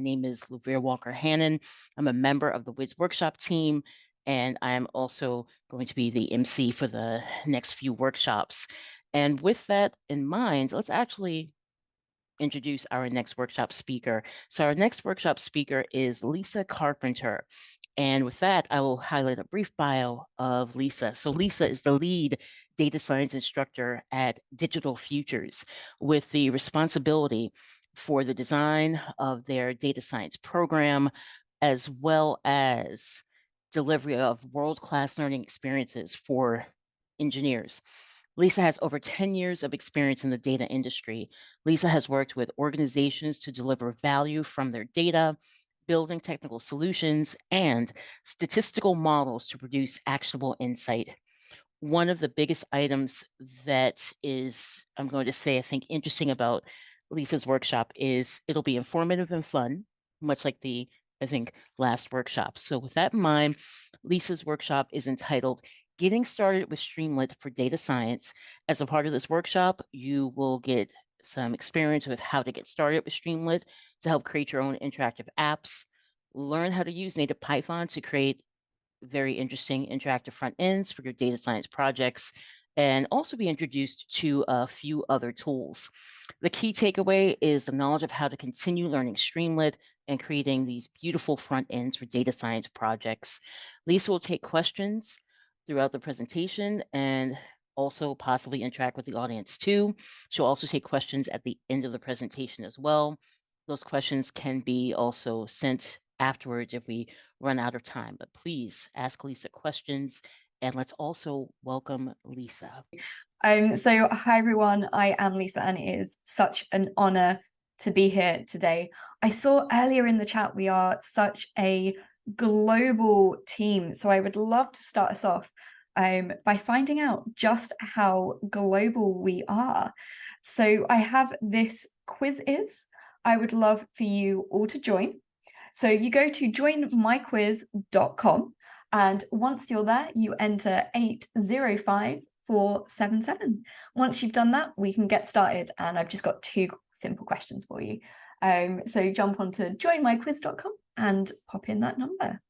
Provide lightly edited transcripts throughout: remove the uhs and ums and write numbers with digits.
name is Luvia Walker-Hannon. I'm a member of the Wiz Workshop team, and I am also going to be the MC for the next few workshops. And with that in mind, let's actually introduce our next workshop speaker. So our next workshop speaker is Lisa Carpenter. And with that, I will highlight a brief bio of Lisa. So Lisa is the lead data science instructor at Digital Futures with the responsibility for the design of their data science program, as well as delivery of world-class learning experiences for engineers. Lisa has over 10 years of experience in the data industry. Lisa has worked with organizations to deliver value from their data, building technical solutions, and statistical models to produce actionable insight. One of the biggest items that is, I'm going to say, I think, interesting about Lisa's workshop is it'll be informative and fun, much like the, I think, last workshop. So with that in mind, Lisa's workshop is entitled Getting Started with Streamlit for Data Science. As a part of this workshop, you will get some experience with how to get started with Streamlit to help create your own interactive apps, learn how to use native Python to create very interesting interactive front ends for your data science projects, and also be introduced to a few other tools. The key takeaway is the knowledge of how to continue learning Streamlit and creating these beautiful front ends for data science projects. Lisa will take questions throughout the presentation and also possibly interact with the audience too. She'll also take questions at the end of the presentation as well. Those questions can be also sent afterwards if we run out of time, but please ask Lisa questions, and let's also welcome Lisa. So hi everyone, I am Lisa and it is such an honor to be here today. I saw earlier in the chat we are such a global team, so I would love to start us off by finding out just how global we are. So I have this quiz is. I would love for you all to join. So you go to joinmyquiz.com, and once you're there, you enter 805477. Once you've done that, we can get started, and I've just got two simple questions for you. So jump onto joinmyquiz.com and pop in that number.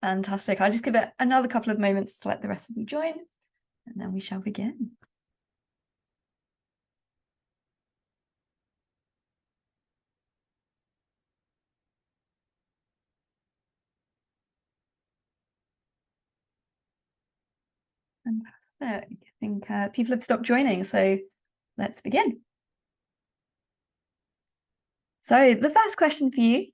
Fantastic. I'll just give it another couple of moments to let the rest of you join, and then we shall begin. Fantastic. I think people have stopped joining, so let's begin. So the first question for you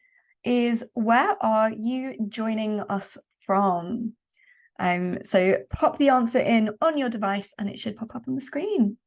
is, where are you joining us from? So pop the answer in on your device and it should pop up on the screen.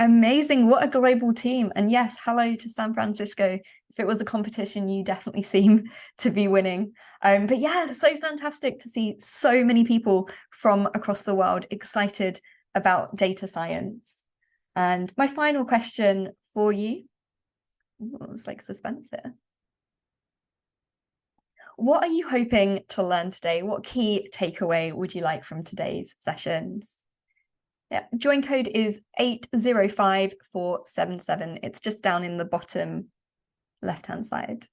Amazing. What a global team. And yes, hello to San Francisco. If it was a competition, you definitely seem to be winning. But yeah, so fantastic to see so many people from across the world excited about data science. And my final question for you, it's like suspense here. What are you hoping to learn today? What key takeaway would you like from today's sessions? Yeah, join code is 805477. It's just down in the bottom left-hand side.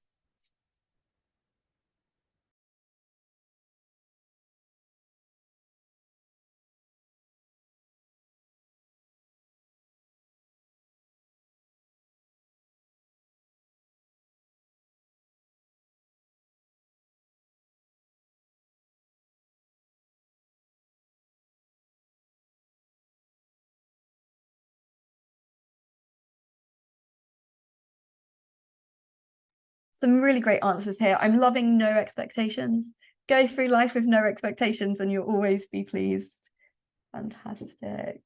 Some really great answers here. I'm loving no expectations. Go through life with no expectations and you'll always be pleased. Fantastic.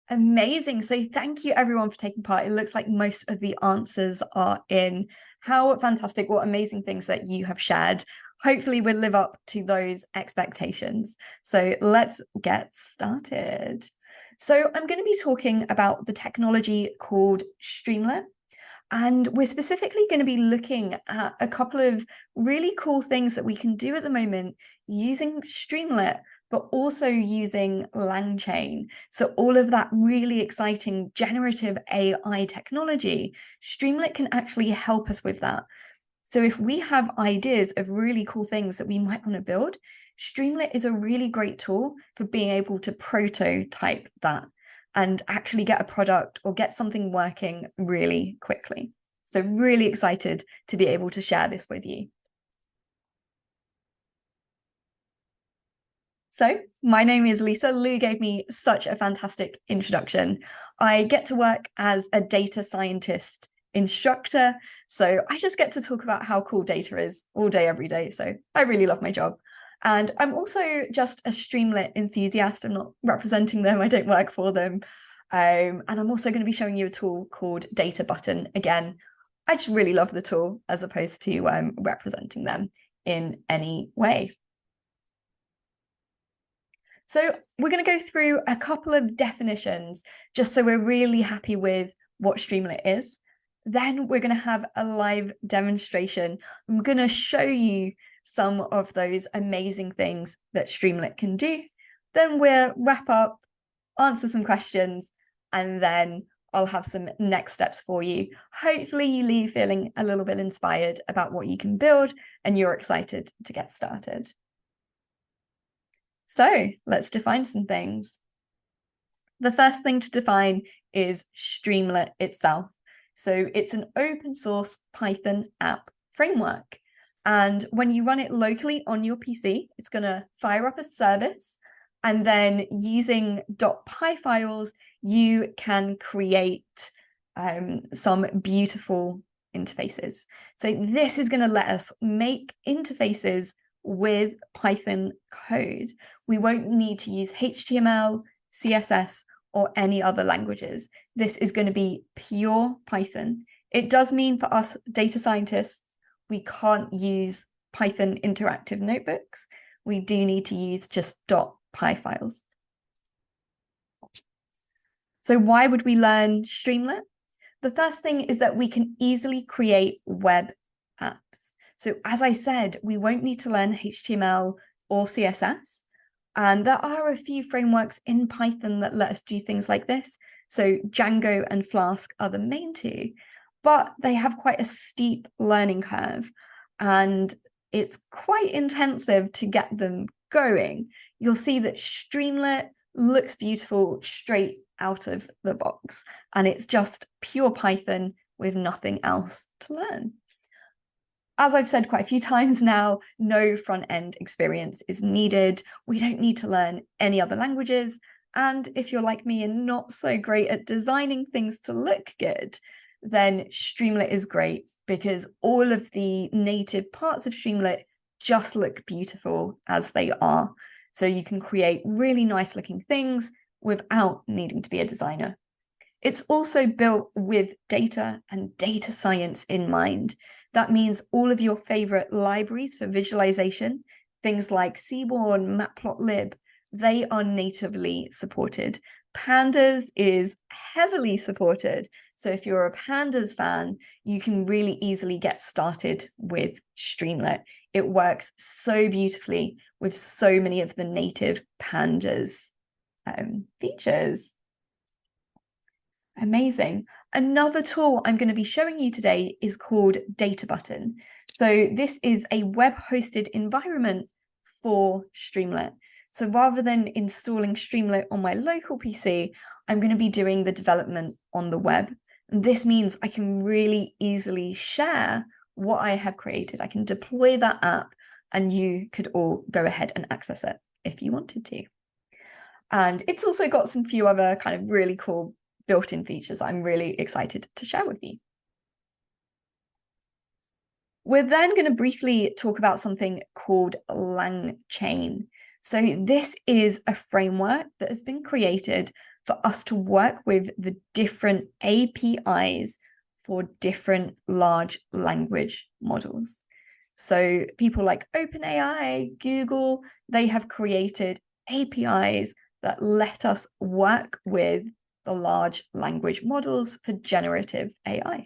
Amazing. So thank you everyone for taking part. It looks like most of the answers are in. How fantastic, what amazing things that you have shared. Hopefully we'll live up to those expectations. So let's get started. So I'm going to be talking about the technology called Streamlit. And we're specifically going to be looking at a couple of really cool things that we can do at the moment using Streamlit, but also using LangChain. So all of that really exciting generative AI technology, Streamlit can actually help us with that. So if we have ideas of really cool things that we might want to build, Streamlit is a really great tool for being able to prototype that and actually get a product or get something working really quickly. So really excited to be able to share this with you. So my name is Lisa. Lou gave me such a fantastic introduction. I get to work as a data scientist instructor. So I just get to talk about how cool data is all day, every day. So I really love my job. And I'm also just a Streamlit enthusiast. I'm not representing them. I don't work for them. And I'm also going to be showing you a tool called Data Button. Again, I just really love the tool as opposed to representing them in any way. So we're going to go through a couple of definitions just so we're really happy with what Streamlit is. Then we're going to have a live demonstration. I'm going to show you some of those amazing things that Streamlit can do. Then we'll wrap up, answer some questions, and then I'll have some next steps for you. Hopefully you leave feeling a little bit inspired about what you can build and you're excited to get started. So let's define some things. The first thing to define is Streamlit itself. So it's an open source Python app framework. And when you run it locally on your PC, it's going to fire up a service. And then using .py files, you can create some beautiful interfaces. So this is going to let us make interfaces with Python code. We won't need to use HTML, CSS, or any other languages. This is going to be pure Python. It does mean for us data scientists, we can't use Python interactive notebooks. We do need to use just .py files. So why would we learn Streamlit? The first thing is that we can easily create web apps. So as I said, we won't need to learn HTML or CSS. And there are a few frameworks in Python that let us do things like this. So Django and Flask are the main two, but they have quite a steep learning curve, and it's quite intensive to get them going. You'll see that Streamlit looks beautiful straight out of the box, and it's just pure Python with nothing else to learn. As I've said quite a few times now, no front-end experience is needed. We don't need to learn any other languages. And if you're like me and not so great at designing things to look good, then Streamlit is great because all of the native parts of Streamlit just look beautiful as they are. So you can create really nice looking things without needing to be a designer. It's also built with data and data science in mind. That means all of your favorite libraries for visualization, things like Seaborn, Matplotlib, they are natively supported. Pandas is heavily supported. So if you're a Pandas fan, you can really easily get started with Streamlit. It works so beautifully with so many of the native Pandas features. Amazing. Another tool I'm going to be showing you today is called DataButton. So this is a web-hosted environment for Streamlit. So rather than installing Streamlit on my local PC, I'm going to be doing the development on the web. And this means I can really easily share what I have created. I can deploy that app and you could all go ahead and access it if you wanted to. And it's also got some few other kind of really cool built-in features I'm really excited to share with you. We're then going to briefly talk about something called LangChain. So this is a framework that has been created for us to work with the different APIs for different large language models. So people like OpenAI, Google, they have created APIs that let us work with the large language models for generative AI.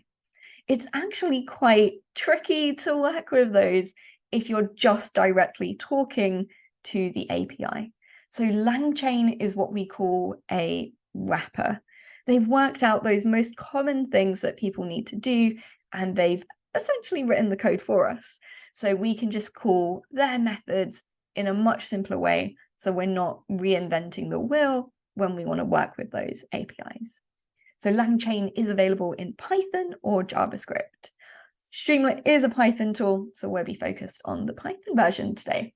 It's actually quite tricky to work with those if you're just directly talking to the API. So LangChain is what we call a wrapper. They've worked out those most common things that people need to do, and they've essentially written the code for us. So we can just call their methods in a much simpler way, so we're not reinventing the wheel when we want to work with those APIs. So LangChain is available in Python or JavaScript. Streamlit is a Python tool, so we'll be focused on the Python version today.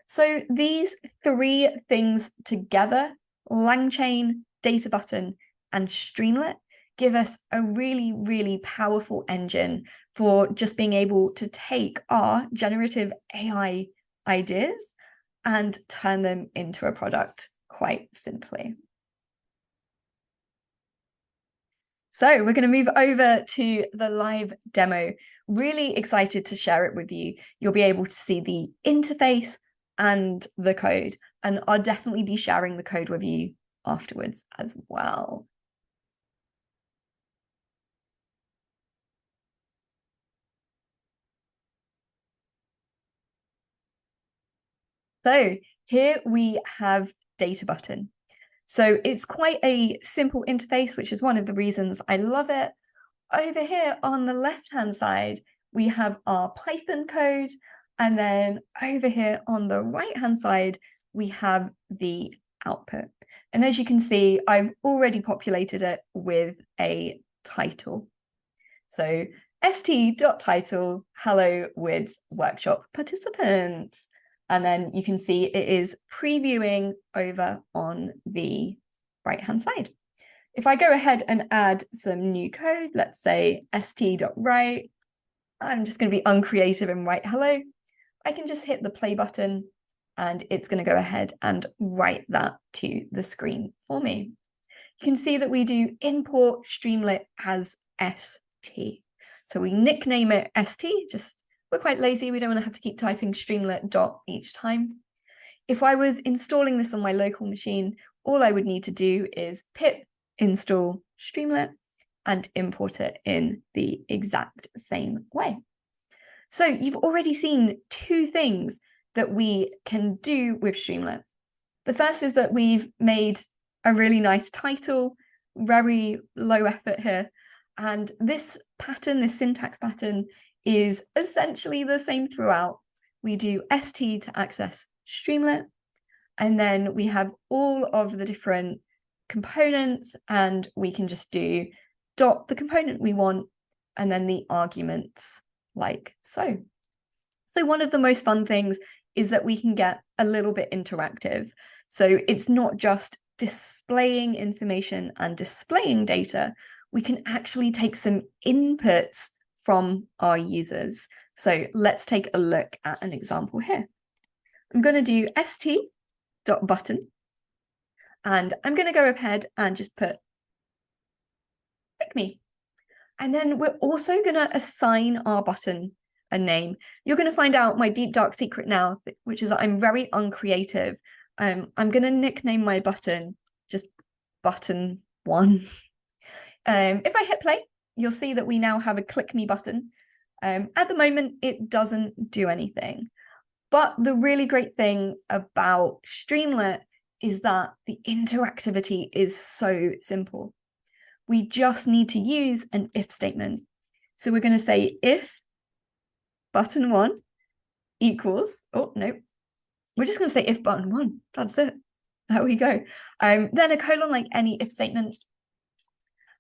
So these three things together, LangChain, DataButton, and Streamlit, give us a really, really powerful engine for just being able to take our generative AI ideas and turn them into a product quite simply. So we're going to move over to the live demo. Really excited to share it with you. You'll be able to see the interface and the code, and I'll definitely be sharing the code with you afterwards as well. So here we have DataButton. So it's quite a simple interface, which is one of the reasons I love it. Over here on the left-hand side, we have our Python code. And then over here on the right-hand side, we have the output. And as you can see, I've already populated it with a title. So st.title, hello WIDS workshop participants. And then you can see it is previewing over on the right-hand side. If I go ahead and add some new code, let's say st.write, I'm just going to be uncreative and write hello. I can just hit the play button and it's going to go ahead and write that to the screen for me. You can see that we do import Streamlit as st. So we nickname it st, just we're quite lazy. We don't want to have to keep typing Streamlit dot each time. If I was installing this on my local machine, all I would need to do is pip install Streamlit and import it in the exact same way. So you've already seen two things that we can do with Streamlit. The first is that we've made a really nice title, very low effort here. And this pattern, this syntax pattern, is essentially the same throughout. We do st to access Streamlit, and then we have all of the different components, and we can just do dot the component we want, and then the arguments like so. So one of the most fun things is that we can get a little bit interactive. So it's not just displaying information and displaying data. We can actually take some inputs from our users. So let's take a look at an example here. I'm going to do st.button, and I'm going to go ahead and just put click me. And then we're also going to assign our button a name. You're going to find out my deep dark secret now, which is that I'm very uncreative. I'm going to nickname my button just button 1. If I hit play, you'll see that we now have a click me button. At the moment, it doesn't do anything. But the really great thing about Streamlit is that the interactivity is so simple. We just need to use an if statement. So we're going to say if button 1 equals, oh no, we're just going to say if button 1. That's it. There we go. Then a colon like any if statement.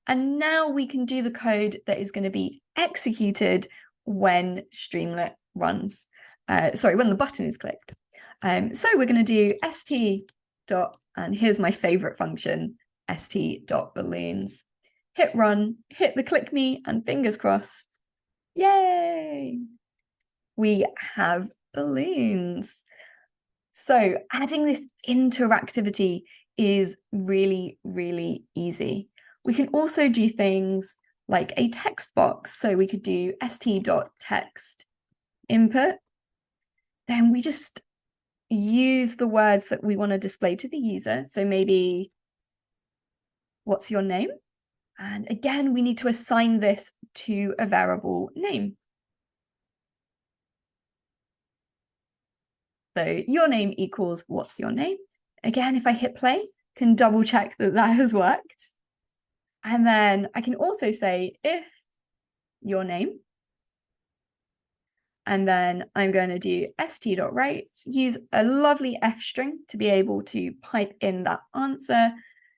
And now we can do the code that is going to be executed when Streamlit runs. When the button is clicked. So we're going to do st dot, and here's my favorite function, st.balloons. Hit run, hit the click me, and fingers crossed. Yay! We have balloons. So adding this interactivity is really, really easy. We can also do things like a text box. So we could do st.text input. Then we just use the words that we want to display to the user. So maybe, what's your name? And again, we need to assign this to a variable name. So your name equals what's your name? Again, if I hit play, can double check that that has worked. And then I can also say if your name, and then I'm going to do st.write, use a lovely f string to be able to pipe in that answer.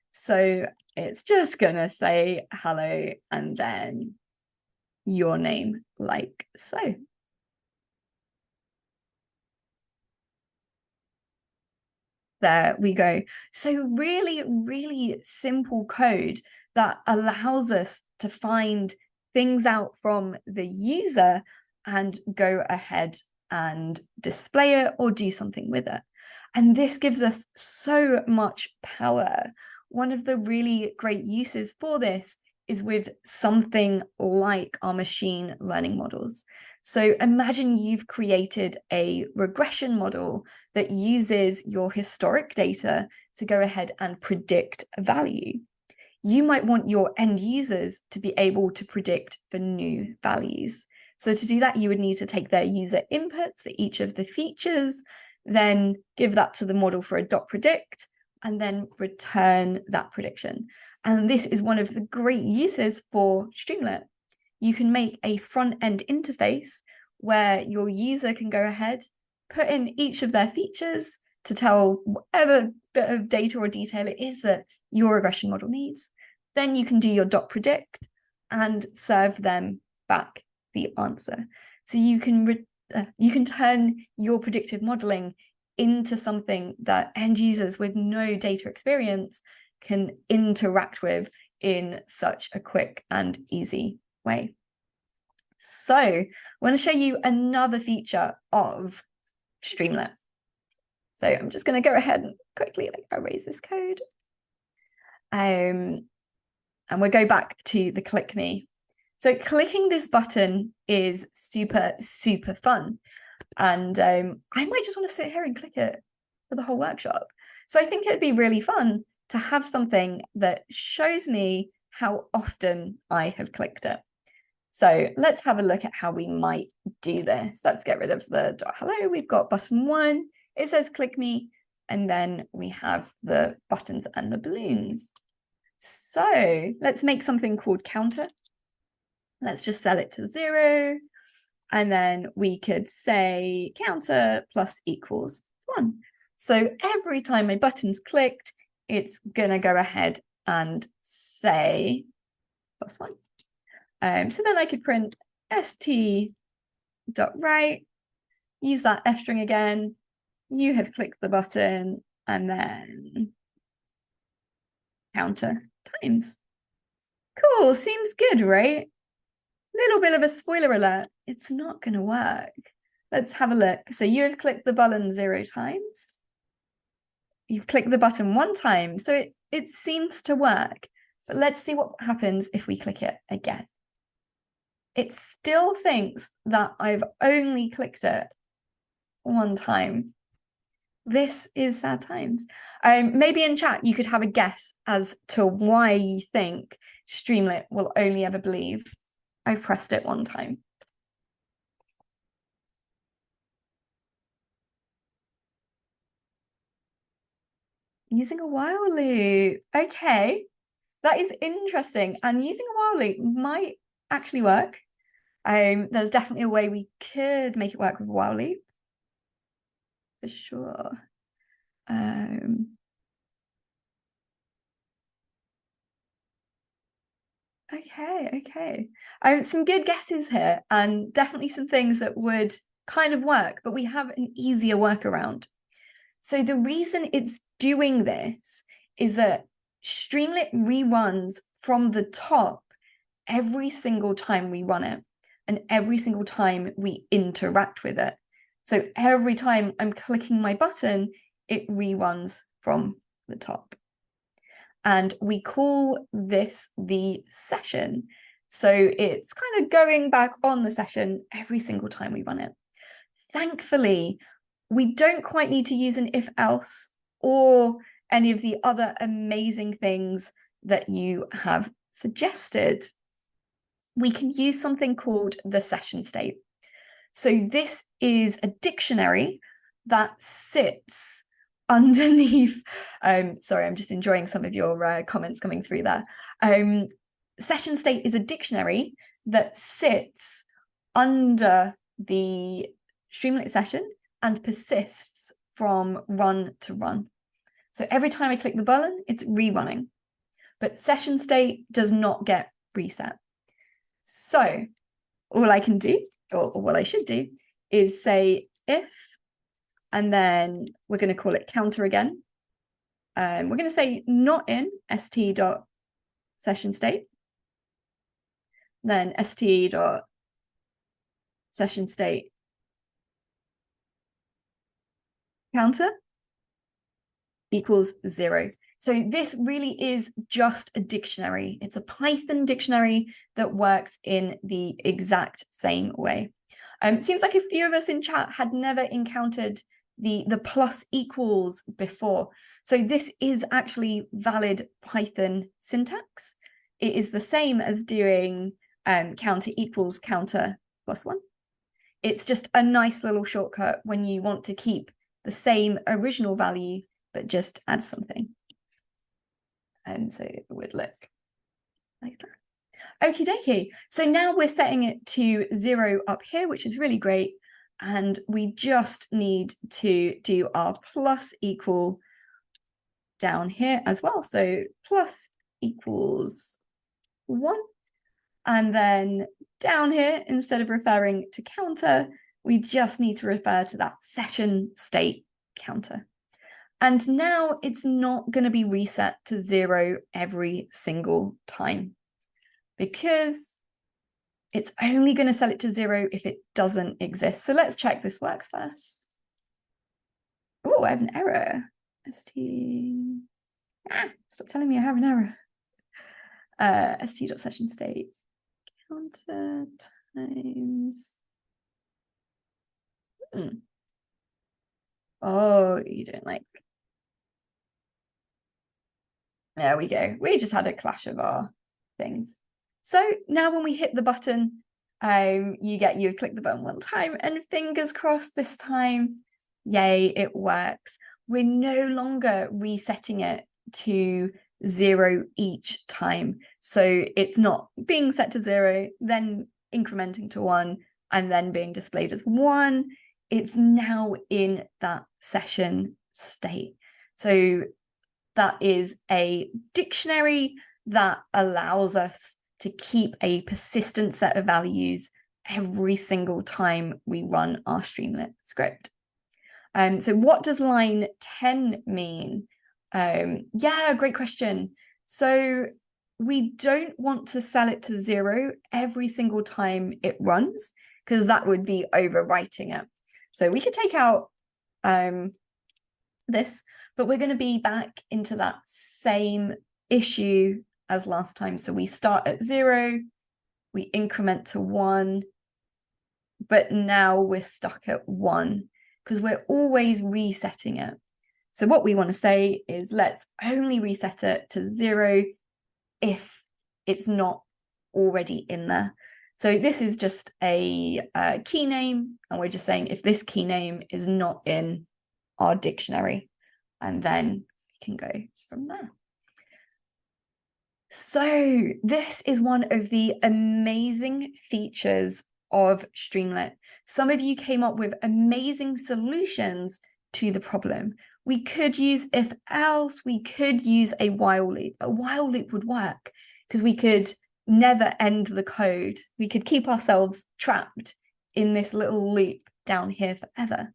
So it's just going to say hello and then your name like so. There we go. So really, really simple code that allows us to find things out from the user and go ahead and display it or do something with it. And this gives us so much power. One of the really great uses for this is with something like our machine learning models. So imagine you've created a regression model that uses your historic data to go ahead and predict value. You might want your end users to be able to predict for new values. So to do that, you would need to take their user inputs for each of the features, then give that to the model for a dot predict, and then return that prediction. And this is one of the great uses for Streamlit. You can make a front-end interface where your user can go ahead, put in each of their features to tell whatever bit of data or detail it is that your regression model needs. Then you can do your dot predict and serve them back the answer. So you can turn your predictive modeling into something that end users with no data experience can interact with in such a quick and easy way. So I want to show you another feature of Streamlit. So I'm just going to go ahead and quickly erase this code. And we'll go back to the click me. So clicking this button is super, super fun. And I might just want to sit here and click it for the whole workshop. So I think it'd be really fun to have something that shows me how often I have clicked it. So let's have a look at how we might do this. Let's get rid of the hello. We've got button 1. It says click me. and then we have the buttons and the balloons. So let's make something called counter. Let's just set it to 0. And then we could say counter plus equals 1. So every time my button's clicked, it's going to go ahead and say +1. So then I could print st.write, use that f string again. You have clicked the button, and then counter times. Cool, seems good, right? Little bit of a spoiler alert, it's not going to work. Let's have a look. So you have clicked the button 0 times. You've clicked the button 1 time, so it seems to work. But let's see what happens if we click it again. It still thinks that I've only clicked it 1 time. This is sad times. Maybe in chat you could have a guess as to why you think Streamlit will only ever believe I've pressed it 1 time. Using a while loop. Okay, that is interesting. And using a while loop might actually work. There's definitely a way we could make it work with a while loop. For sure. Okay. Some good guesses here, and definitely some things that would kind of work, but we have an easier workaround. So the reason it's doing this is that Streamlit reruns from the top every single time we run it and every single time we interact with it. So every time I'm clicking my button, it reruns from the top. And we call this the session. So it's kind of going back on the session every single time we run it. Thankfully, we don't quite need to use an if else or any of the other amazing things that you have suggested. We can use something called the session state. So this is a dictionary that sits underneath. Sorry, I'm just enjoying some of your comments coming through there. Session state is a dictionary that sits under the Streamlit session and persists from run to run. So every time I click the button, it's rerunning. But session state does not get reset. So all I can do, or what I should do, is say if, and then we're going to call it counter again. We're going to say not in st.session state, then st.session state counter equals 0. So this really is just a dictionary. It's a Python dictionary that works in the exact same way. It seems like a few of us in chat had never encountered the plus equals before. So this is actually valid Python syntax. It is the same as doing counter equals counter +1. It's just a nice little shortcut when you want to keep the same original value, but just add something. So it would look like that. Okie dokie. So now we're setting it to 0 up here, which is really great. And we just need to do our plus equal down here as well. So plus equals 1. And then down here, instead of referring to counter, we just need to refer to that session state counter. And now it's not going to be reset to 0 every single time, because it's only going to set it to 0 if it doesn't exist. So let's check this works first. Oh, I have an error. Stop telling me I have an error. st.session state counter times. Oh, you don't like. There we go. We just had a clash of our things. So now when we hit the button, you've clicked the button 1 time, and fingers crossed this time, yay, it works. we're no longer resetting it to 0 each time. So it's not being set to 0, then incrementing to 1, and then being displayed as 1. It's now in that session state. So that is a dictionary that allows us to keep a persistent set of values every single time we run our Streamlit script. So what does line 10 mean? Yeah, great question. So we don't want to set it to 0 every single time it runs, because that would be overwriting it. So we could take out this, but we're going to be back into that same issue as last time. So we start at 0, we increment to 1, but now we're stuck at 1 because we're always resetting it. So what we want to say is let's only reset it to 0 if it's not already in there. So this is just a key name, and we're just saying if this key name is not in our dictionary, and then we can go from there. So this is one of the amazing features of Streamlit. Some of you came up with amazing solutions to the problem. We could use if else, we could use a while loop. A while loop would work because we could never end the code. We could keep ourselves trapped in this little loop down here forever.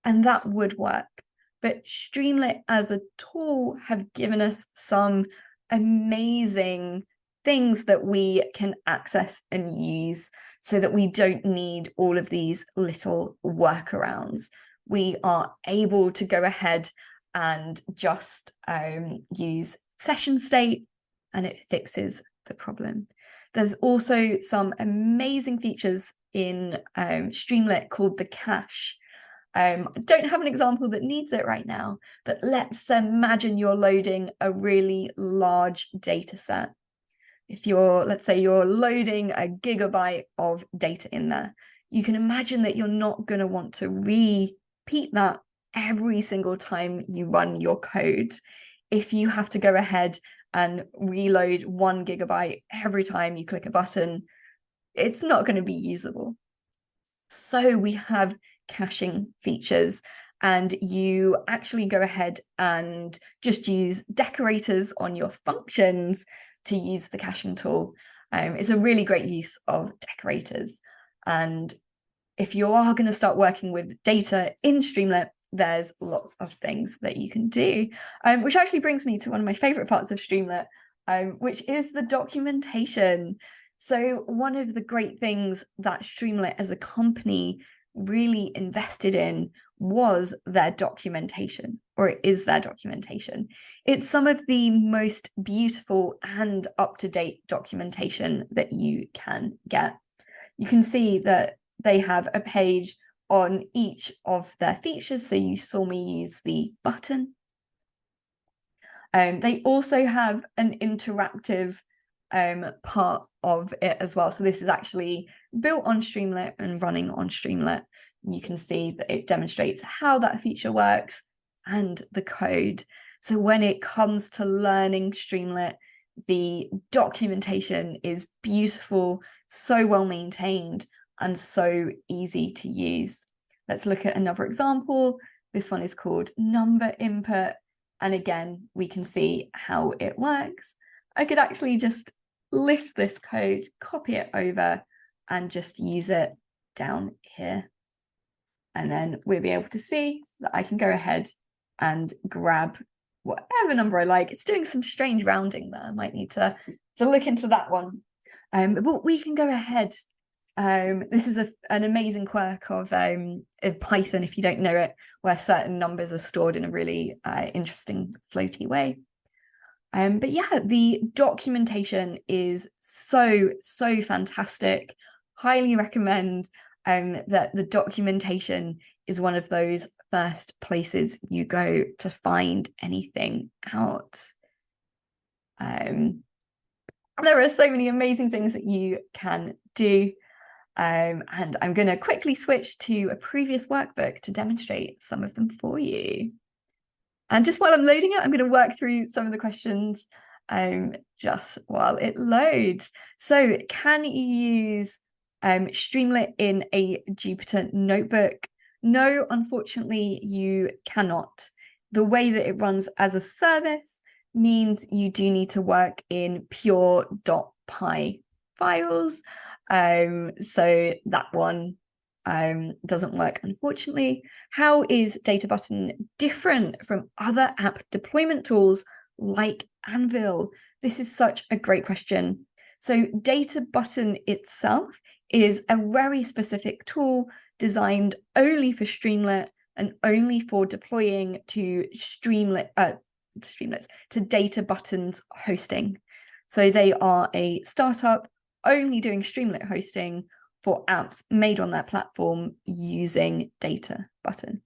And that would work. But Streamlit as a tool have given us some amazing things that we can access and use so that we don't need all of these little workarounds. We are able to go ahead and just use session state, and it fixes the problem. There's also some amazing features in Streamlit called the cache. I don't have an example that needs it right now, but let's imagine you're loading a really large data set. If let's say you're loading a gigabyte of data in there, you can imagine that you're not going to want to repeat that every single time you run your code. If you have to go ahead and reload 1 gigabyte every time you click a button, it's not going to be usable. So we have caching features, and you actually go ahead and just use decorators on your functions to use the caching tool. It's a really great use of decorators. And if you are going to start working with data in Streamlit, there's lots of things that you can do, which actually brings me to one of my favorite parts of Streamlit, which is the documentation. So one of the great things that Streamlit as a company really invested in was their documentation, or it is their documentation. It's some of the most beautiful and up-to-date documentation that you can get. You can see that they have a page on each of their features. So you saw me use the button. They also have an interactive part of it as well. So this is actually built on Streamlit and running on Streamlit. You can see that it demonstrates how that feature works and the code. So when it comes to learning Streamlit, the documentation is beautiful, so well maintained, and so easy to use. Let's look at another example. This one is called number input. And again, we can see how it works. I could actually just lift this code, copy it over, and just use it down here. And then we'll be able to see that I can go ahead and grab whatever number I like. It's doing some strange rounding there. I might need to look into that one. But we can go ahead. This is an amazing quirk of Python, if you don't know it, where certain numbers are stored in a really interesting floaty way. But yeah, the documentation is so fantastic. Highly recommend that the documentation is one of those first places you go to find anything out. There are so many amazing things that you can do. And I'm going to quickly switch to a previous workbook to demonstrate some of them for you. And just while I'm loading it, I'm going to work through some of the questions just while it loads. So can you use Streamlit in a Jupyter notebook? No, unfortunately, you cannot. The way that it runs as a service means you do need to work in pure.py files. So that one doesn't work, unfortunately. How is Data Button different from other app deployment tools like Anvil? This is such a great question. So Data Button itself is a very specific tool designed only for Streamlit and only for deploying to Streamlits to Data Button's hosting. So they are a startup only doing Streamlit hosting for apps made on their platform using Data Button.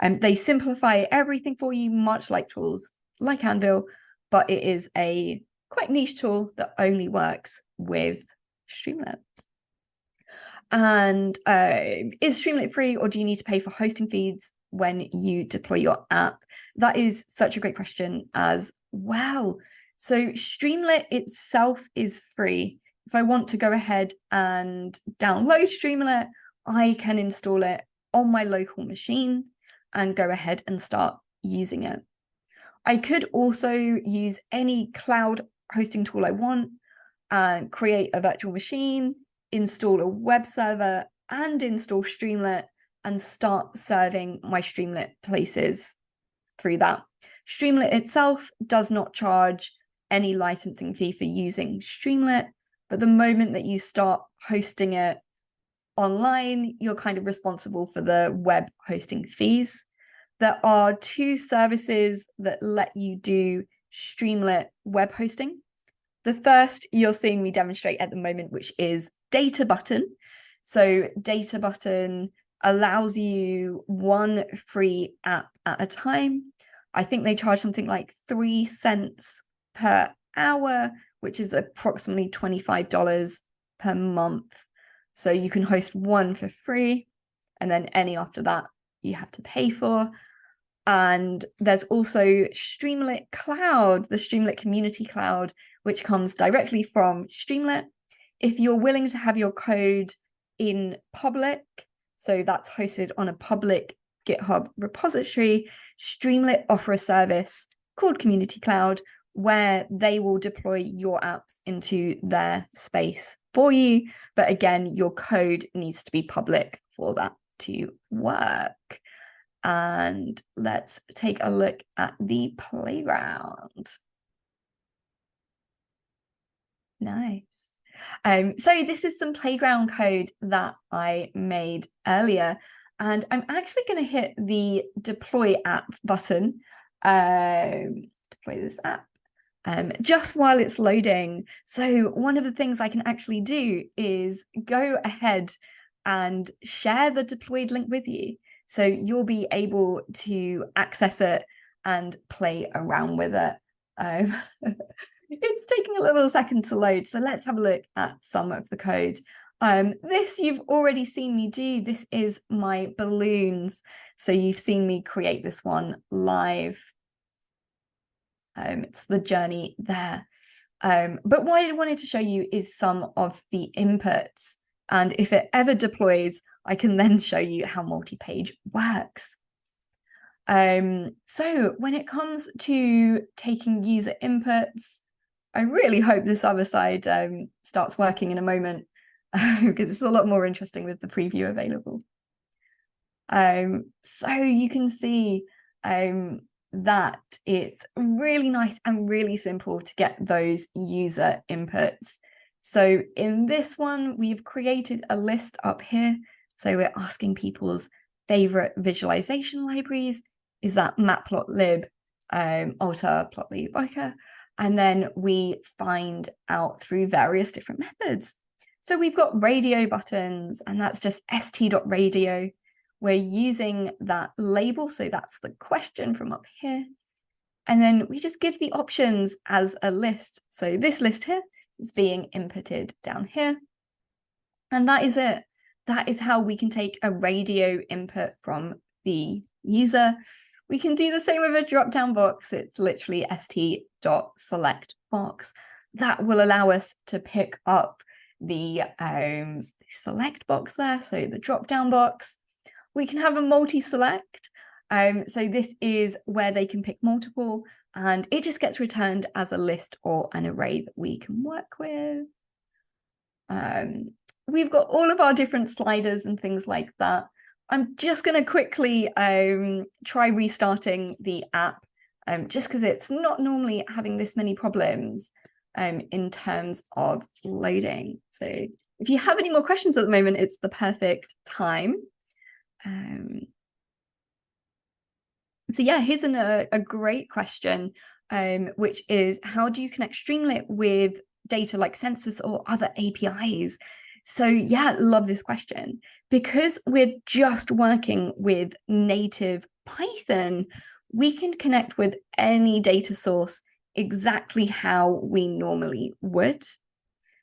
They simplify everything for you, much like tools like Anvil, but it is a quite niche tool that only works with Streamlit. And is Streamlit free, or do you need to pay for hosting fees when you deploy your app? That is such a great question as well. So Streamlit itself is free. If I want to go ahead and download Streamlit, I can install it on my local machine and go ahead and start using it. I could also use any cloud hosting tool I want and create a virtual machine, install a web server, and install Streamlit and start serving my Streamlit places through that. Streamlit itself does not charge any licensing fee for using Streamlit, but the moment that you start hosting it online, you're kind of responsible for the web hosting fees. There are 2 services that let you do Streamlit web hosting. The first you're seeing me demonstrate at the moment, which is Data Button. So Data Button allows you 1 free app at a time. I think they charge something like 3 cents per hour, which is approximately $25 per month. So you can host 1 for free, and then any after that you have to pay for. And there's also Streamlit Cloud, the Streamlit Community Cloud, which comes directly from Streamlit. If you're willing to have your code in public, so that's hosted on a public GitHub repository, Streamlit offer a service called Community Cloud, where they will deploy your apps into their space for you. But again, your code needs to be public for that to work. And let's take a look at the playground. Nice. So this is some playground code that I made earlier, and I'm actually going to hit the deploy app button, deploy this app, just while it's loading. So one of the things I can actually do is go ahead and share the deployed link with you. So you'll be able to access it and play around with it. It's taking a little second to load, so let's have a look at some of the code. This you've already seen me do. This is my balloons. So you've seen me create this one live. It's the journey there. But what I wanted to show you is some of the inputs. And if it ever deploys, I can then show you how multi-page works. So when it comes to taking user inputs, I really hope this other side starts working in a moment, because it's a lot more interesting with the preview available. So you can see that it's really nice and really simple to get those user inputs. So in this one, we've created a list up here. So we're asking people's favorite visualization libraries. Is that Matplotlib, Alta, Plotly, Boker? And then we find out through various different methods. So we've got radio buttons, and that's just st.radio. We're using that label, so that's the question from up here. And then we just give the options as a list. So this list here is being inputted down here. And that is it. That is how we can take a radio input from the user. We can do the same with a drop-down box. It's literally st.select box. That will allow us to pick up the select box there, so the drop-down box. We can have a multi-select. So this is where they can pick multiple, and it just gets returned as a list or an array that we can work with. We've got all of our different sliders and things like that. I'm just going to quickly try restarting the app, just because it's not normally having this many problems in terms of loading. So if you have any more questions at the moment, it's the perfect time. So yeah, here's a great question, which is, how do you connect Streamlit with data like sensors or other APIs? So yeah, love this question. Because we're just working with native Python, we can connect with any data source exactly how we normally would.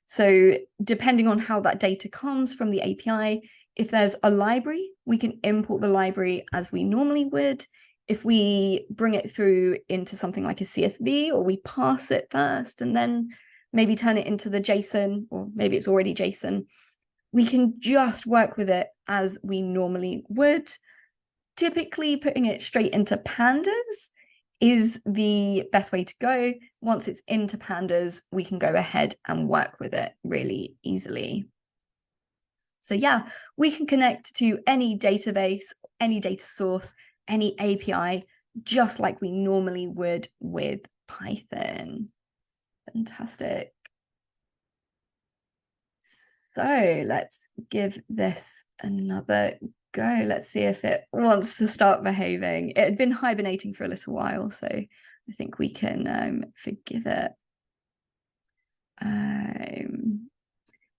So depending on how that data comes from the API, if there's a library, we can import the library as we normally would. If we bring it through into something like a CSV, or we parse it first and then maybe turn it into the JSON, or maybe it's already JSON, we can just work with it as we normally would. Typically, putting it straight into pandas is the best way to go. Once it's into pandas, we can go ahead and work with it really easily. So yeah, we can connect to any database, any data source, any API, just like we normally would with Python. Fantastic. So let's give this another go. Let's see if it wants to start behaving. It had been hibernating for a little while, so I think we can forgive it.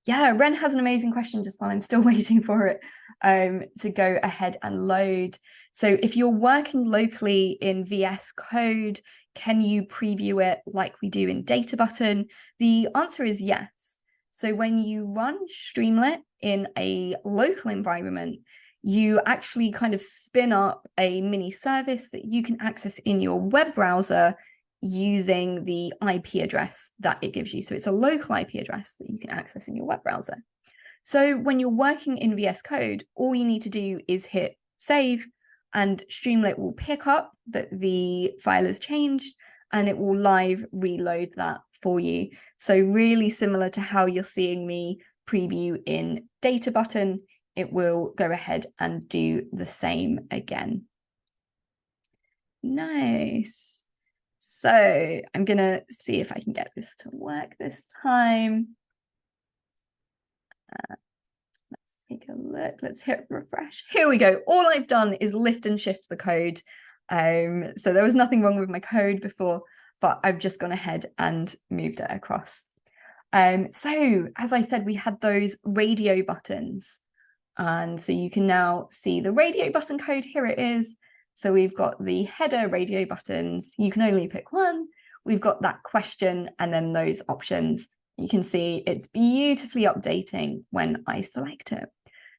Yeah, Ren has an amazing question just while I'm still waiting for it to go ahead and load. So if you're working locally in VS Code, can you preview it like we do in Data Button? The answer is yes. So when you run Streamlit in a local environment, you actually kind of spin up a mini service that you can access in your web browser using the IP address that it gives you. So it's a local IP address that you can access in your web browser. So when you're working in VS Code, all you need to do is hit save, and Streamlit will pick up that the file has changed, and it will live reload that for you. So really similar to how you're seeing me preview in Data Button, it will go ahead and do the same again. Nice. So I'm going to see if I can get this to work this time. Let's take a look. Let's hit refresh. Here we go. All I've done is lift and shift the code. So there was nothing wrong with my code before, but I've just gone ahead and moved it across. So as I said, we had those radio buttons. And so you can now see the radio button code. Here it is. So we've got the header radio buttons. You can only pick one. We've got that question and then those options. You can see it's beautifully updating when I select it.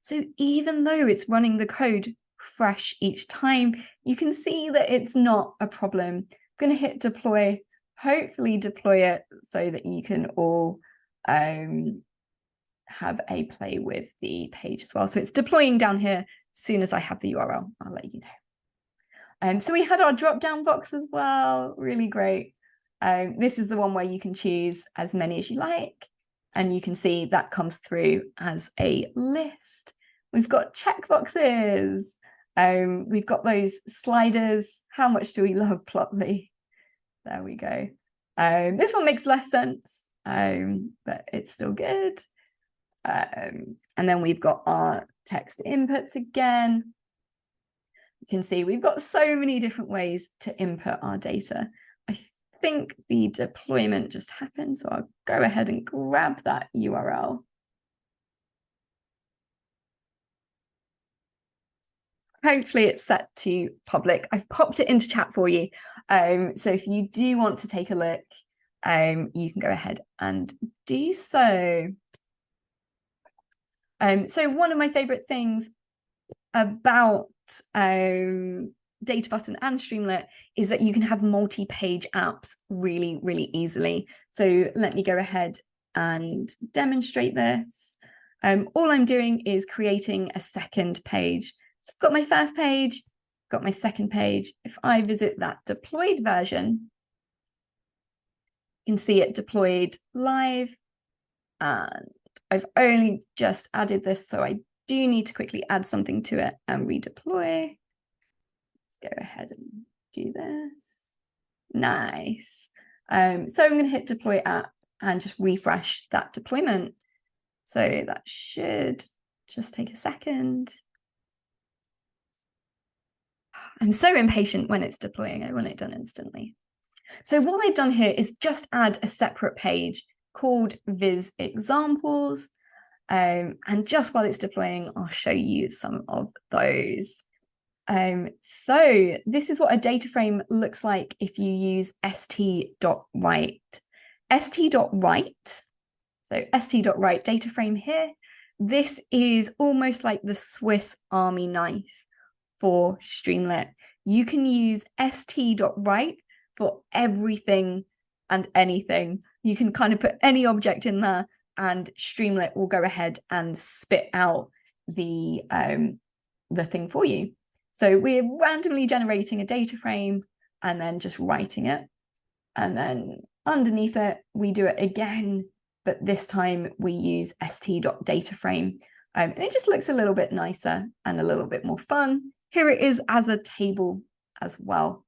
So even though it's running the code fresh each time, you can see that it's not a problem. I'm going to hit deploy, hopefully deploy it so that you can all have a play with the page as well. So it's deploying down here. As soon as I have the URL, I'll let you know. So we had our drop-down box as well, really great. This is the one where you can choose as many as you like, and you can see that comes through as a list. We've got checkboxes. We've got those sliders. How much do we love Plotly? There we go. This one makes less sense, but it's still good. And then we've got our text inputs again. You can see we've got so many different ways to input our data. I think the deployment just happened, so I'll go ahead and grab that URL. Hopefully it's set to public. I've popped it into chat for you. So if you do want to take a look, you can go ahead and do so. So one of my favorite things about Data Button and Streamlit is that you can have multi-page apps really, really easily. So let me go ahead and demonstrate this. All I'm doing is creating a second page. So I've got my first page, got my second page. If I visit that deployed version, you can see it deployed live, and I've only just added this, so I do need to quickly add something to it and redeploy. Let's go ahead and do this. Nice. So I'm going to hit deploy app and just refresh that deployment. So that should just take a second. I'm so impatient when it's deploying. I want it done instantly. So what I've done here is just add a separate page called Viz Examples. And just while it's deploying, I'll show you some of those. So this is what a data frame looks like if you use st.write. st.write, so st.write data frame here. This is almost like the Swiss Army knife for Streamlit. You can use st.write for everything and anything. You can kind of put any object in there and Streamlit will go ahead and spit out the thing for you. So we're randomly generating a data frame and then just writing it. And then underneath it, we do it again, but this time we use st.dataframe. And it just looks a little bit nicer and a little bit more fun. Here it is as a table as well.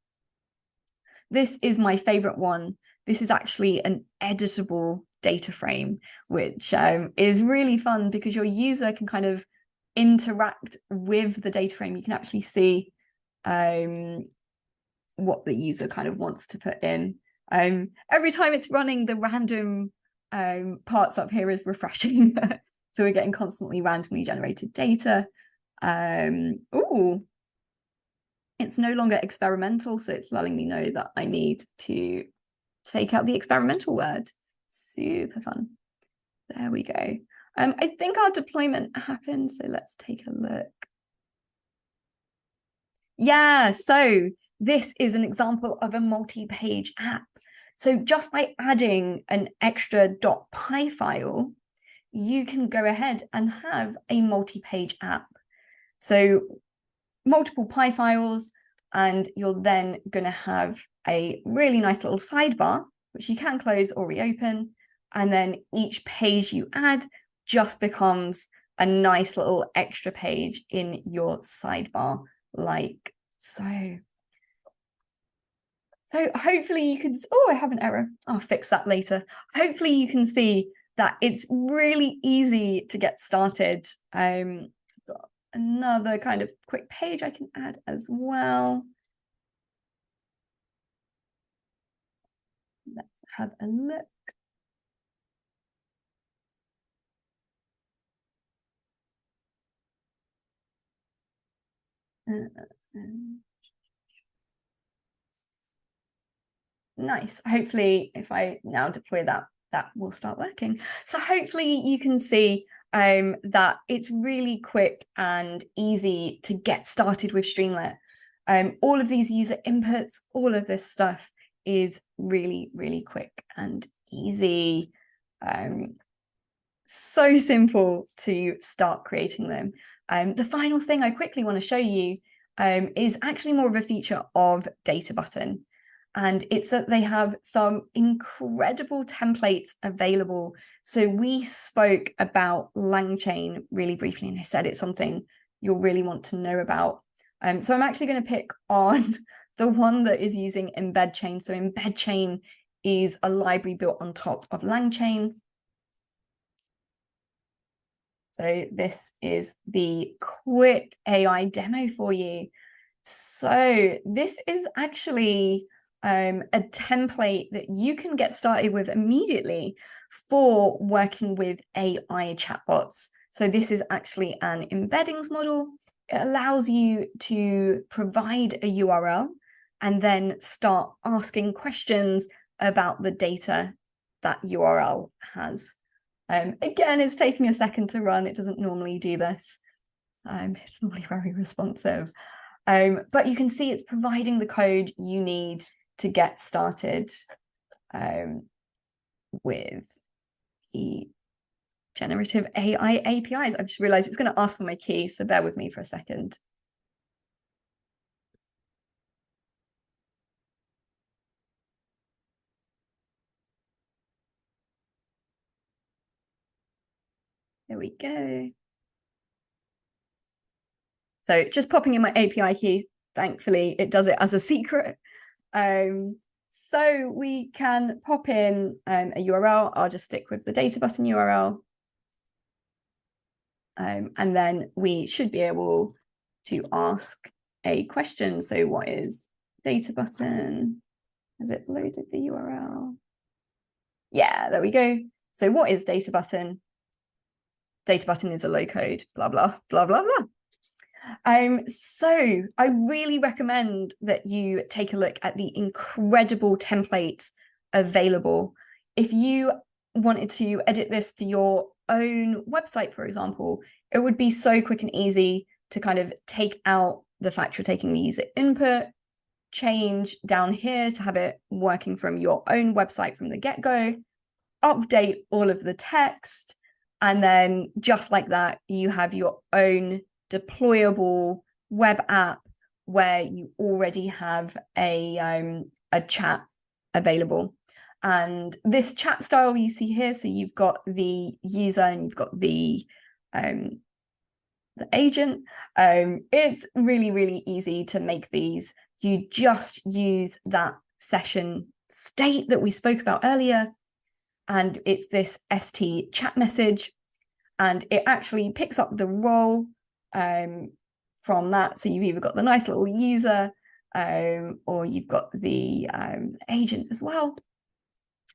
This is my favorite one. This is actually an editable data frame, which is really fun because your user can kind of interact with the data frame. You can actually see what the user kind of wants to put in. Every time it's running, the random parts up here is refreshing. So we're getting constantly randomly generated data. Ooh, it's no longer experimental, so it's letting me know that I need to take out the experimental word. Super fun. There we go. I think our deployment happened, so let's take a look. Yeah, so this is an example of a multi-page app. So just by adding an extra .py file, you can go ahead and have a multi-page app. So multiple .py files, and you're then going to have a really nice little sidebar, which you can close or reopen. And then each page you add just becomes a nice little extra page in your sidebar, like so. So hopefully you can, oh, I have an error. I'll fix that later. Hopefully you can see that it's really easy to get started. Got another kind of quick page I can add as well. Let's have a look. Nice. Hopefully, if I now deploy that, that will start working. So hopefully you can see that it's really quick and easy to get started with Streamlit. All of these user inputs, all of this stuff is really, really quick and easy. So simple to start creating them. The final thing I quickly want to show you is actually more of a feature of Data Button. And it's that they have some incredible templates available. So we spoke about LangChain really briefly, and I said it's something you'll really want to know about. So I'm actually going to pick on the one that is using Embed Chain. So Embed Chain is a library built on top of LangChain. So this is the quick AI demo for you. So this is actually a template that you can get started with immediately for working with AI chatbots. So this is actually an embeddings model. It allows you to provide a URL and then start asking questions about the data that URL has. Again, it's taking a second to run. It doesn't normally do this. It's normally very responsive. But you can see it's providing the code you need to get started with the generative AI APIs. I've just realized it's going to ask for my key, so bear with me for a second. There we go. So just popping in my API key. Thankfully, it does it as a secret. So we can pop in a URL. I'll just stick with the data button URL. And then we should be able to ask a question. So what is data button? Has it loaded the URL? Yeah, there we go. So what is data button? Data button is a low code, blah, blah, blah, blah, blah. So I really recommend that you take a look at the incredible templates available. If you wanted to edit this for your own website, for example, it would be so quick and easy to kind of take out the fact you're taking the user input, change down here to have it working from your own website from the get-go, update all of the text, and then just like that, you have your own deployable web app where you already have a chat available. And this chat style you see here, so you've got the user and you've got the agent. It's really, really easy to make these. You just use that session state that we spoke about earlier, and it's this ST chat message, and it actually picks up the role from that. So you've either got the nice little user or you've got the agent as well.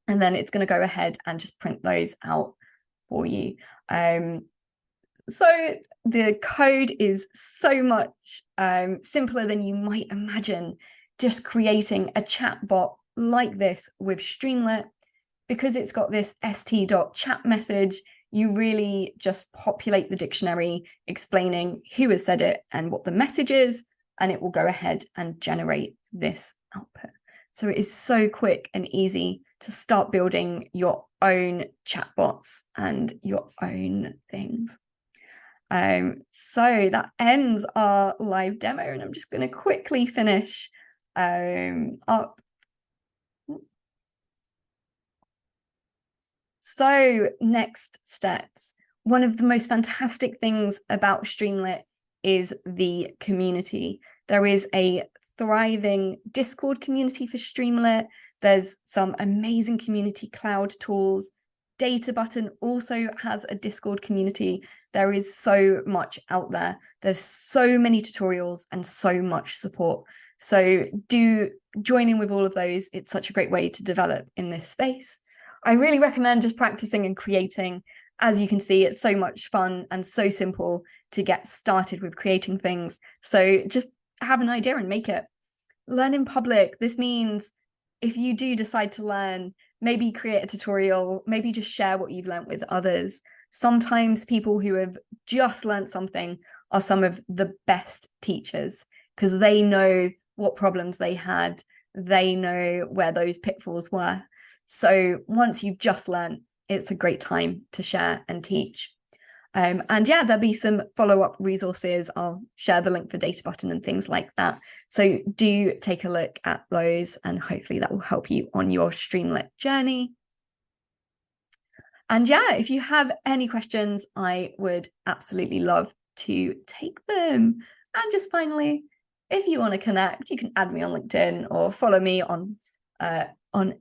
And then it's going to go ahead and just print those out for you. So the code is so much simpler than you might imagine, just creating a chatbot like this with Streamlit. Because it's got this st.chat message, you really just populate the dictionary explaining who has said it and what the message is, and it will go ahead and generate this output. So it is so quick and easy to start building your own chatbots and your own things. So that ends our live demo, and I'm just going to quickly finish up. So next steps. One of the most fantastic things about Streamlit is the community. There is a thriving Discord community for Streamlit. There's some amazing community cloud tools. Data Button also has a Discord community. There is so much out there. There's so many tutorials and so much support. So do join in with all of those. It's such a great way to develop in this space. I really recommend just practicing and creating. As you can see, it's so much fun and so simple to get started with creating things. So just have an idea and make it. Learn in public. This means if you do decide to learn, maybe create a tutorial, maybe just share what you've learned with others. Sometimes people who have just learned something are some of the best teachers because they know what problems they had. They know where those pitfalls were. So once you've just learned, it's a great time to share and teach. And yeah, there'll be some follow-up resources. I'll share the link for Data Button and things like that. So do take a look at those, and hopefully that will help you on your Streamlit journey. And yeah, if you have any questions, I would absolutely love to take them. And just finally, if you want to connect, you can add me on LinkedIn or follow me on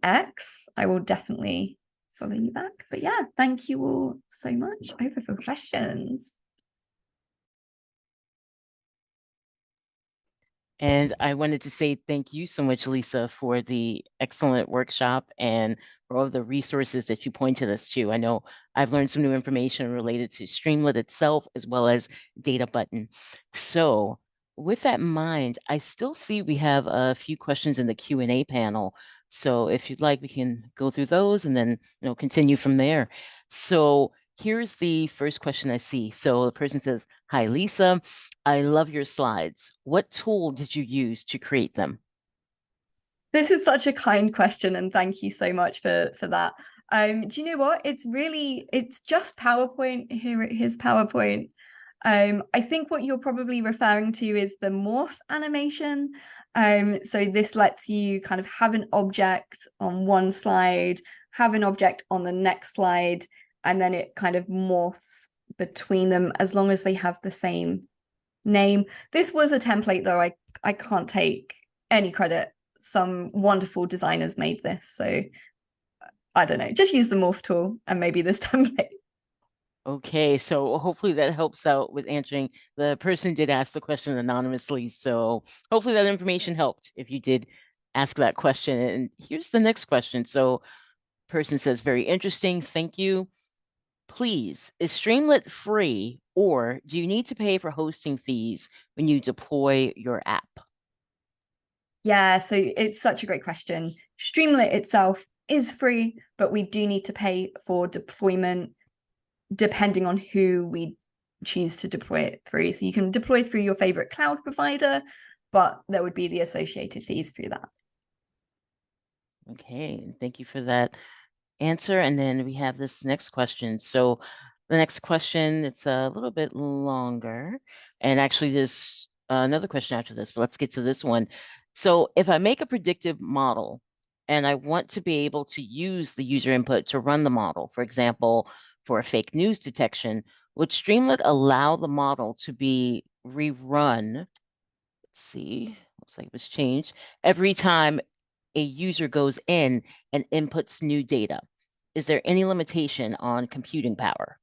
X. I will definitely follow you back. But yeah, thank you all so much. Over for questions. And I wanted to say thank you so much, Lisa, for the excellent workshop and for all the resources that you pointed us to. I know I've learned some new information related to Streamlit itself, as well as Data Button. So with that in mind, I still see we have a few questions in the Q&A panel. So if you'd like, we can go through those and then continue from there. So here's the first question I see. So the person says, "Hi, Lisa. I love your slides. What tool did you use to create them? This is such a kind question, and thank you so much for that. Do you know what? It's just PowerPoint. Here's PowerPoint. I think what you're probably referring to is the morph animation. So this lets you kind of have an object on one slide, have an object on the next slide, and then it kind of morphs between them as long as they have the same name. This was a template though. I can't take any credit. Some wonderful designers made this. So I don't know, just use the morph tool and maybe this template. Okay, so hopefully that helps out with answering. The person did ask the question anonymously, so hopefully that information helped if you did ask that question. And here's the next question. So person says, very interesting, thank you. Please, is Streamlit free or do you need to pay for hosting fees when you deploy your app? Yeah, so it's such a great question. Streamlit itself is free, but we do need to pay for deployment depending on who we choose to deploy it through. So you can deploy through your favorite cloud provider, but there would be the associated fees through that. Okay, thank you for that answer. And then we have this next question. So the next question, it's a little bit longer. And actually, there's another question after this, but let's get to this one. So if I make a predictive model and I want to be able to use the user input to run the model, for example, for a fake news detection, would Streamlit allow the model to be rerun? Let's see, looks like it was changed every time a user goes in and inputs new data. Is there any limitation on computing power?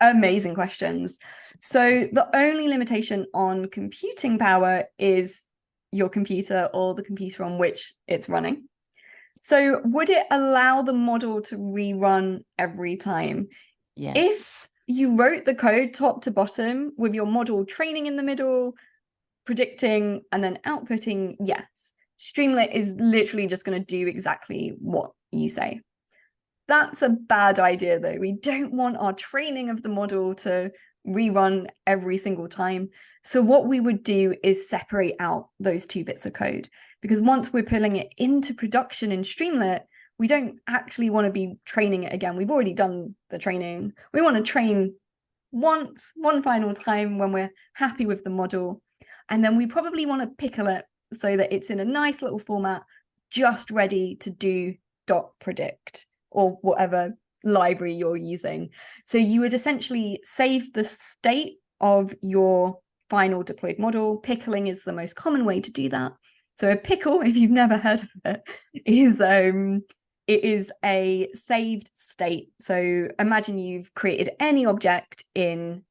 Amazing questions. So the only limitation on computing power is your computer or the computer on which it's running. So would it allow the model to rerun every time? If Yes. you wrote the code top to bottom with your model training in the middle, predicting, and then outputting, yes. Streamlit is literally just going to do exactly what you say. That's a bad idea, though. We don't want our training of the model to rerun every single time. So what we would do is separate out those two bits of code, because once we're pulling it into production in Streamlit, we don't actually want to be training it again. We've already done the training. We want to train once, one final time when we're happy with the model. And then we probably want to pickle it so that it's in a nice little format, just ready to do dot predict or whatever library you're using. So you would essentially save the state of your final deployed model. Pickling is the most common way to do that. So a pickle, if you've never heard of it, is a saved state. So imagine you've created any object in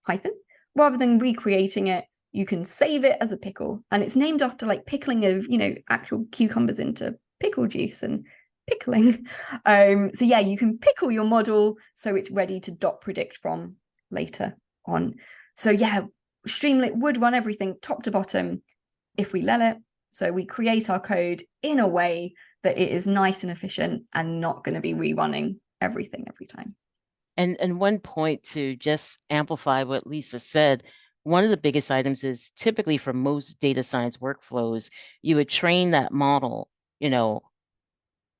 Python. Rather than recreating it, you can save it as a pickle. And it's named after like pickling of, actual cucumbers into pickle juice and pickling. So yeah, you can pickle your model so it's ready to dot predict from later on. So yeah, Streamlit would run everything top to bottom if we let it. So we create our code in a way that it is nice and efficient and not going to be rerunning everything every time. And one point to just amplify what Lisa said, one of the biggest items is typically for most data science workflows, you would train that model,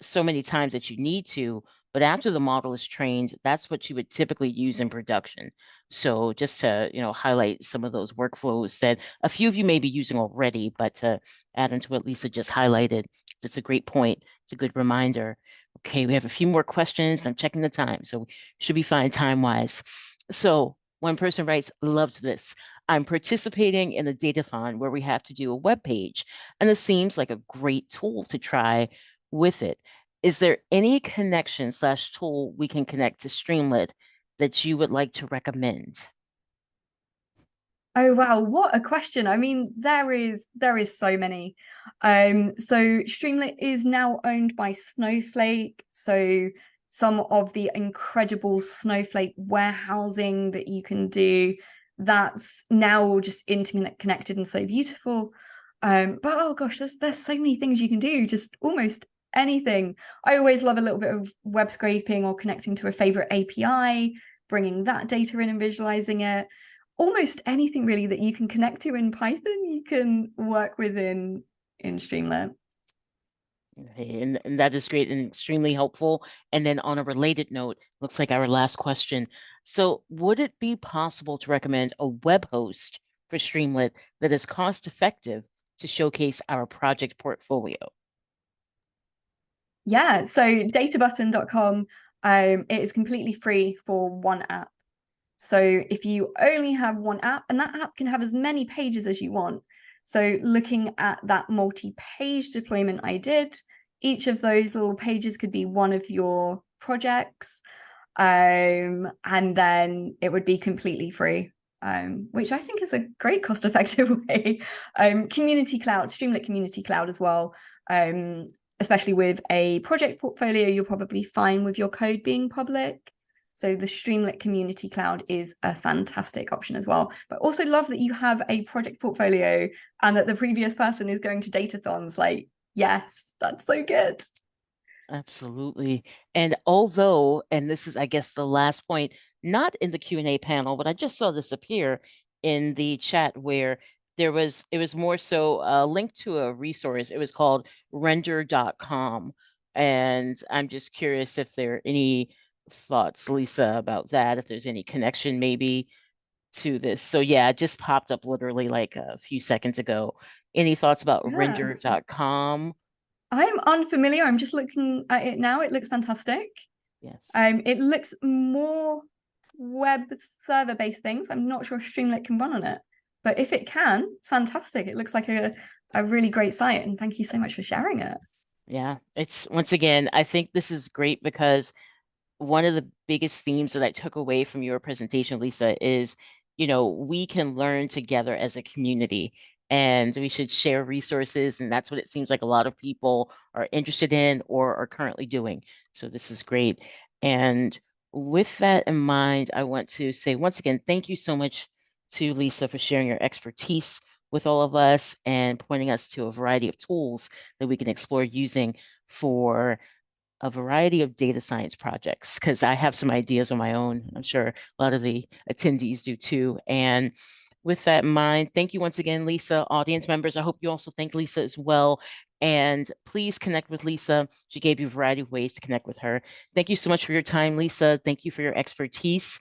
so many times that you need to, but after the model is trained, that's what you would typically use in production. So just to, highlight some of those workflows that a few of you may be using already, but to add into what Lisa just highlighted, it's a great point. It's a good reminder. Okay, we have a few more questions. I'm checking the time, so should be fine time-wise. So one person writes, loved this. I'm participating in a datathon where we have to do a web page, and this seems like a great tool to try with it. Is there any connection/tool we can connect to Streamlit that you would like to recommend? Oh wow, what a question. I mean, there is so many. So Streamlit is now owned by Snowflake. So some of the incredible Snowflake warehousing that you can do, that's now all just internet connected and so beautiful. But oh gosh, there's so many things you can do, just almost anything. I always love a little bit of web scraping or connecting to a favorite API, bringing that data in and visualizing it. almost anything really that you can connect to in Python, you can work with in Streamlit. Okay, and that is great and extremely helpful. And then on a related note, looks like our last question. So would it be possible to recommend a web host for Streamlit that is cost effective to showcase our project portfolio? Yeah, so databutton.com, it is completely free for one app. So if you only have one app, and that app can have as many pages as you want. So looking at that multi-page deployment I did, each of those little pages could be one of your projects. And then it would be completely free, which I think is a great cost-effective way. Community Cloud, Streamlit Community Cloud as well. Especially with a project portfolio, you're probably fine with your code being public. So the Streamlit Community Cloud is a fantastic option as well. But also love that you have a project portfolio and that the previous person is going to datathons. Like, yes, that's so good. Absolutely. And although, and this is, I guess, the last point, not in the Q&A panel, but I just saw this appear in the chat where it was more so a link to a resource. It was called render.com. And I'm just curious if there are any thoughts, Lisa, about that, if there's any connection maybe to this. So yeah, it just popped up literally like a few seconds ago. Any thoughts about Yeah. render.com? I'm unfamiliar. I'm just looking at it now. It looks fantastic. Yes. It looks more web server based things. I'm not sure if Streamlit can run on it, but if it can, fantastic. It looks like a really great site. And thank you so much for sharing it. Yeah, it's once again, I think this is great because one of the biggest themes that I took away from your presentation, Lisa, is, we can learn together as a community and we should share resources. And that's what it seems like a lot of people are interested in or are currently doing. So this is great. And with that in mind, I want to say once again, thank you so much to Lisa for sharing your expertise with all of us and pointing us to a variety of tools that we can explore using for a variety of data science projects because I have some ideas on my own. I'm sure a lot of the attendees do too. And with that in mind, thank you once again, Lisa. Audience members, I hope you also thank Lisa as well. And please connect with Lisa. She gave you a variety of ways to connect with her. Thank you so much for your time, Lisa. Thank you for your expertise.